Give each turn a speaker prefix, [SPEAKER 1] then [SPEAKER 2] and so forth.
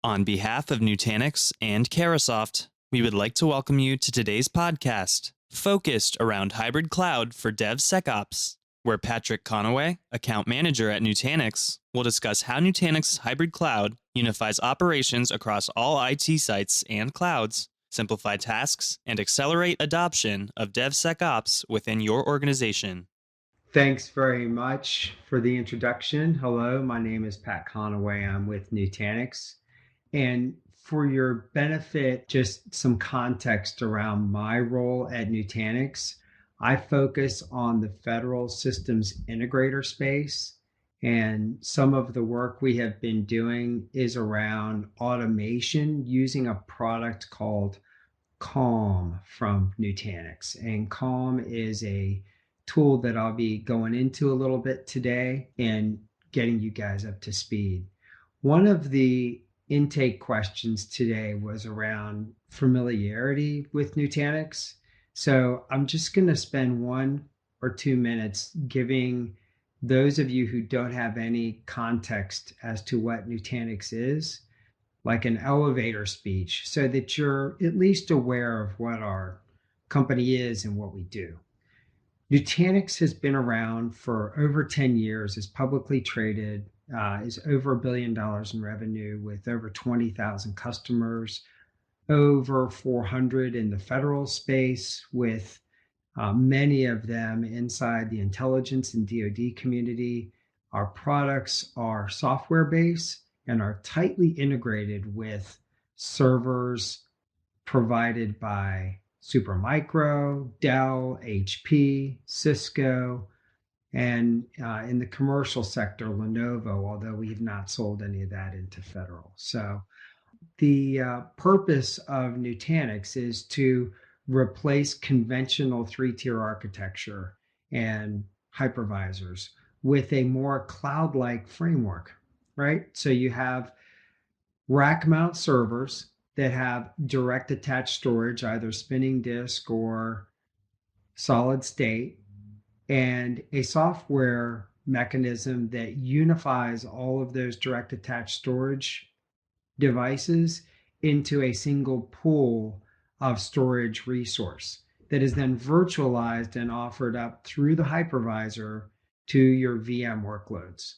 [SPEAKER 1] On behalf of Nutanix and Carahsoft, we would like to welcome you to today's podcast, focused around hybrid cloud for DevSecOps, where Patrick Conaway, account manager at Nutanix, will discuss how Nutanix hybrid cloud unifies operations across all IT sites and clouds, simplify tasks, and accelerate adoption of DevSecOps within your organization.
[SPEAKER 2] Thanks very much for the introduction. Hello, my name is Pat Conaway. I'm with Nutanix. And for your benefit, just some context around my role at Nutanix. I focus on the federal systems integrator space. And some of the work we have been doing is around automation using a product called Calm from Nutanix. And Calm is a tool that I'll be going into a little bit today and getting you guys up to speed. One of the intake questions today was around familiarity with Nutanix. So I'm just going to spend 1 or 2 minutes giving those of you who don't have any context as to what Nutanix is, like an elevator speech, so that you're at least aware of what our company is and what we do. Nutanix has been around for over 10 years, is publicly traded, is over $1 billion in revenue with over 20,000 customers, over 400 in the federal space, with many of them inside the intelligence and DoD community. Our products are software-based and are tightly integrated with servers provided by Supermicro, Dell, HP, Cisco, and in the commercial sector, Lenovo, although we have not sold any of that into federal. So the purpose of Nutanix is to replace conventional 3-tier architecture and hypervisors with a more cloud-like framework, right? So you have rack mount servers that have direct attached storage, either spinning disk or solid state, and a software mechanism that unifies all of those direct attached storage devices into a single pool of storage resource that is then virtualized and offered up through the hypervisor to your VM workloads.